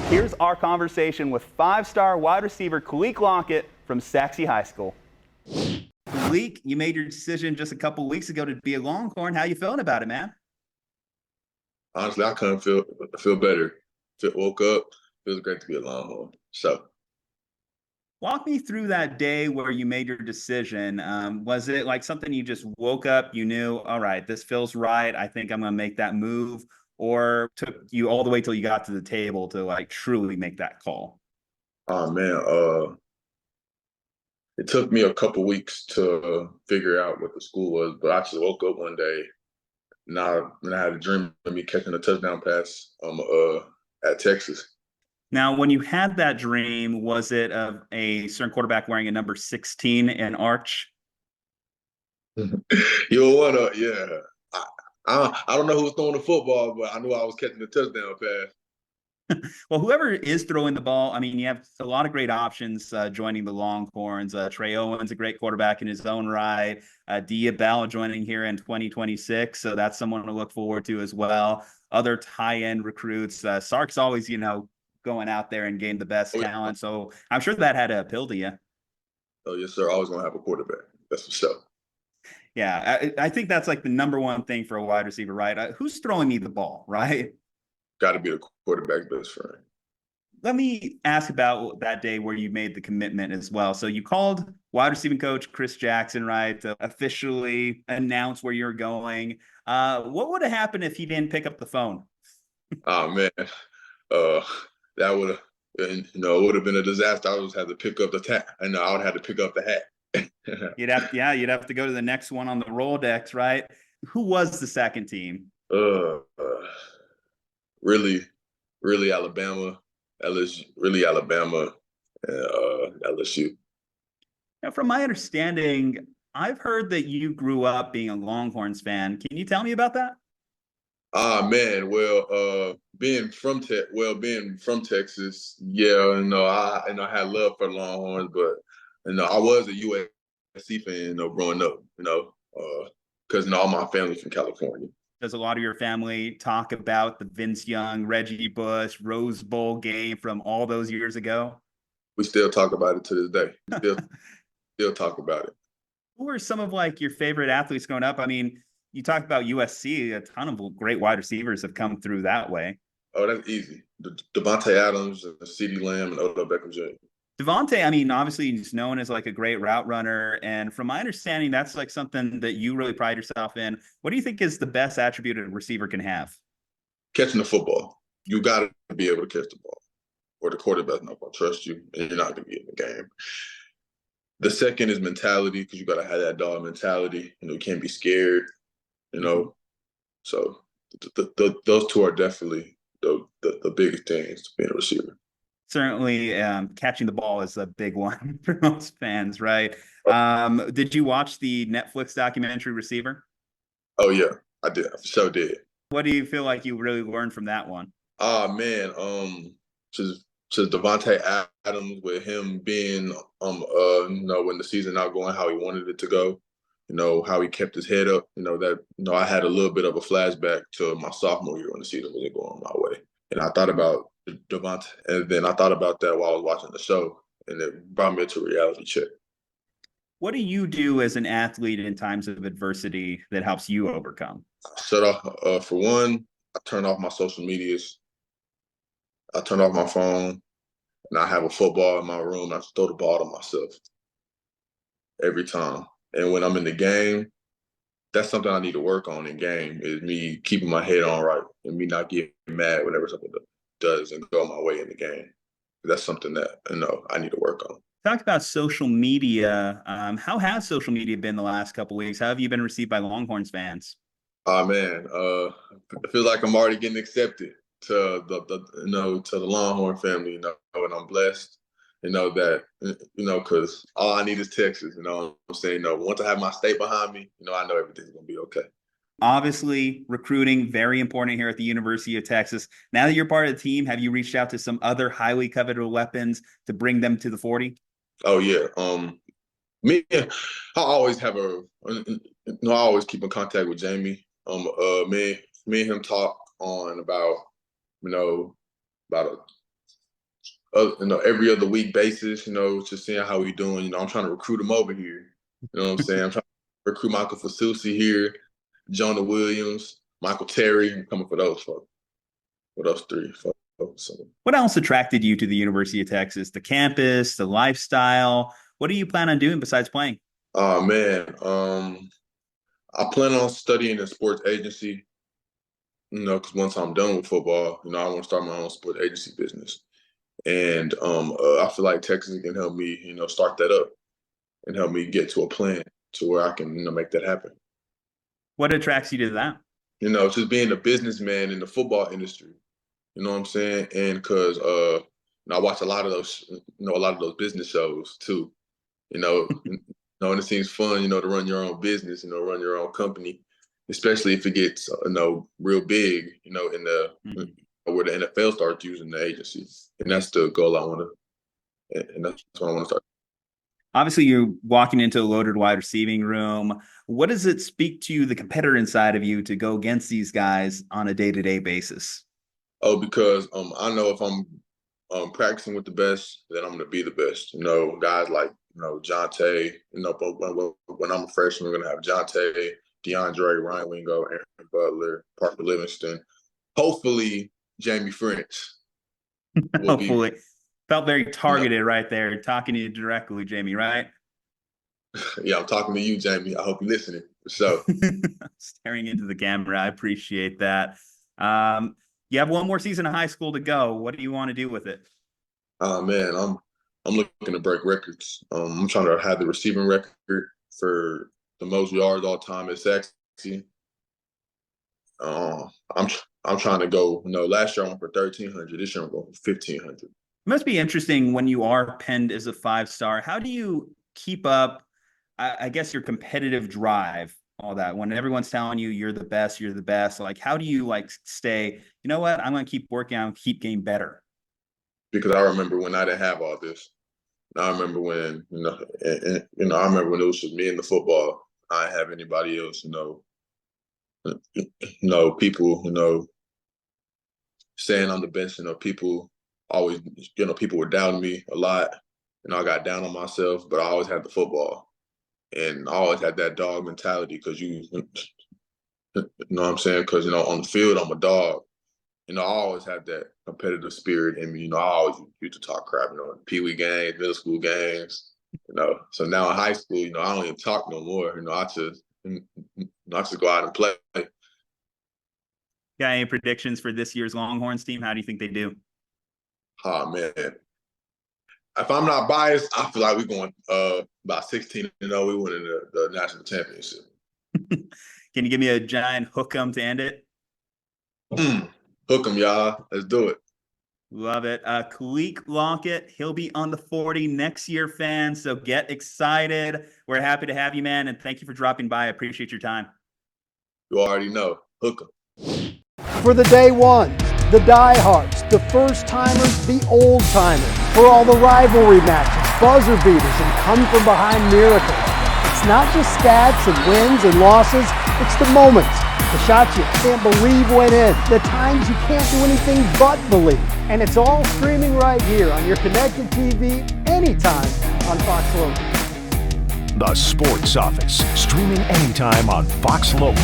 Here's our conversation with five-star wide receiver Kaliq Lockett from Saxe High School. Kaliq, you made your decision just a couple of weeks ago to be a Longhorn. How you feeling about it, man? Honestly, I couldn't feel better. Woke up, feels great to be a Longhorn. So, Walk me through that day where you made your decision. Was it like something you just woke up, you knew, all right, this feels right. I think I'm going to make that move, or took you all the way till you got to the table to like truly make that call? oh man, it took me a couple weeks to figure out what the school was, but I just woke up one day and I had a dream of me catching a touchdown pass at Texas. Now, when you had that dream, was it of a certain quarterback wearing a number 16 in Arch? You wanna, yeah. I, I don't know who was throwing the football, but I knew I was catching the touchdown pass. Well, whoever is throwing the ball, I mean, you have a lot of great options joining the Longhorns. Trey Owen's a great quarterback in his own right. Dia Bell joining here in 2026, so that's someone to look forward to as well. Other high-end recruits. Sark's always, going out there and getting the best Oh, yeah. talent, so I'm sure that had to appeal to you. Oh yes, sir. Always gonna have a quarterback. That's for sure. Yeah, I think that's like the number one thing for a wide receiver, right? Who's throwing me the ball, right? Got to be the quarterback's best friend. Let me ask about that day where you made the commitment as well. So you called wide receiving coach Chris Jackson, right, to officially announce where you're going. What would have happened if he didn't pick up the phone? Oh man, uh, that would have, it would have been a disaster. I would have had to pick up the hat. I know I would have had to pick up the hat. You'd have to go to the next one on the Rolodex, right? Who was the second team? uh, uh, really, really Alabama, LSU, really Alabama, and LSU. Now, from my understanding, I've heard that you grew up being a Longhorns fan. Can you tell me about that? Ah man, well, being from Texas, yeah, I had love for Longhorns, but I was a USC fan, growing up, because all my family's from California. Does a lot of your family talk about the Vince Young, Reggie Bush, Rose Bowl game from all those years ago? We still talk about it to this day. Still talk about it. Who were some of like your favorite athletes growing up? I mean, you talked about USC, a ton of great wide receivers have come through that way. Oh, that's easy. Devontae Adams, CeeDee Lamb, and Odell Beckham Jr. Devontae, I mean, obviously he's known as like a great route runner. And from my understanding, that's like something that you really pride yourself in. What do you think is the best attribute a receiver can have? Catching the football. You got to be able to catch the ball, or the quarterback's not going to trust you, and you're not going to get in the game. The second is mentality, because you got to have that dog mentality. You can't be scared. You know, so those two are definitely the biggest things to being a receiver. Certainly, catching the ball is a big one for most fans, right? Did you watch the Netflix documentary Receiver? Oh yeah, I did. I for sure did. What do you feel like you really learned from that one? Ah man, just Devontae Adams, with him being when the season not going how he wanted it to go, how he kept his head up, that I had a little bit of a flashback to my sophomore year when the season wasn't going my way. And I thought about Devontae, and then I thought about that while I was watching the show, and it brought me into a reality check. What do you do as an athlete in times of adversity that helps you overcome? Shut off, for one, I turn off my social medias. I turn off my phone, and I have a football in my room. I throw the ball to myself every time. And when I'm in the game, that's something I need to work on in game, is me keeping my head on right and me not getting mad whenever something doesn't go my way in the game. That's something that I need to work on. Talk about social media. How has social media been the last couple of weeks? How have you been received by Longhorns fans? Oh man, I feel like I'm already getting accepted to to the Longhorn family, and I'm blessed, that because all I need is Texas. I'm saying, once I have my state behind me, I know everything's gonna be okay. Obviously, recruiting very important here at the University of Texas. Now that you're part of the team, have you reached out to some other highly coveted weapons to bring them to the 40? Oh yeah, I always have I always keep in contact with Jamie. Me and him talk on about, about every other week basis, just seeing how we doing. I'm trying to recruit him over here. You know what I'm saying? I'm trying to recruit Michael Fasusi here, Jonah Williams, Michael Terry. I'm coming for those folks. For those three folks. So, What else attracted you to the University of Texas? The campus, the lifestyle. What do you plan on doing besides playing? oh man, I plan on studying in sports agency. Because once I'm done with football, I want to start my own sports agency business. And I feel like Texas can help me, start that up and help me get to a plan to where I can, make that happen. What attracts you to that? Just being a businessman in the football industry. You know what I'm saying? And because I watch a lot of those, business shows too. And it seems fun, to run your own business, run your own company, especially if it gets, real big, in the where the NFL starts using the agency. And that's the goal I want to, and that's what I want to start. Obviously, you're walking into a loaded wide receiving room. What does it speak to the competitor inside of you to go against these guys on a day-to-day basis? Oh, because I know if I'm practicing with the best, then I'm going to be the best. Guys like, Jonte, when I'm a freshman, we're going to have Jonte, DeAndre, Ryan Wingo, Aaron Butler, Parker Livingston. Hopefully, Jamie French will Hopefully. Felt very targeted right there, talking to you directly, Jamie, right? Yeah, I'm talking to you, Jamie. I hope you're listening. So, staring into the camera. I appreciate that. You have one more season of high school to go. What do you want to do with it? Man, I'm looking to break records. I'm trying to have the receiving record for the most yards all time at Saxon. I'm trying to go. Last year I went for 1,300. This year I'm going for 1,500. It must be interesting when you are penned as a 5-star. How do you keep up, I guess, your competitive drive, all that, when everyone's telling you you're the best, like, how do you stay, you know what, I'm going to keep working on, keep getting better? Because I remember when I didn't have all this. I remember when, I remember when it was just me and the football. I didn't have anybody else, people, staying on the bench, people always, people were doubting me a lot. I got down on myself, but I always had the football. And I always had that dog mentality because you know what I'm saying? Because, on the field, I'm a dog. I always had that competitive spirit in me. I always used to talk crap, Pee-wee games, middle school games, So now in high school, I don't even talk no more. I just go out and play. Got any predictions for this year's Longhorns team? How do you think they do? Oh, man. If I'm not biased, I feel like we're going about 16-0. We winning the national championship. Can you give me a giant hook 'em to end it? Hook 'em, y'all. Let's do it. Love it. Kaliq Lockett, he'll be on the 40 next year, fans. So get excited. We're happy to have you, man. And thank you for dropping by. I appreciate your time. You already know. Hook 'em. For the day ones, the diehards, the first timers, the old timers. For all the rivalry matches, buzzer beaters, and come from behind miracles. It's not just stats and wins and losses. It's the moments. The shots you can't believe went in. The times you can't do anything but believe. And it's all streaming right here on your connected TV anytime on Fox Local. The Sports Office, streaming anytime on Fox Local.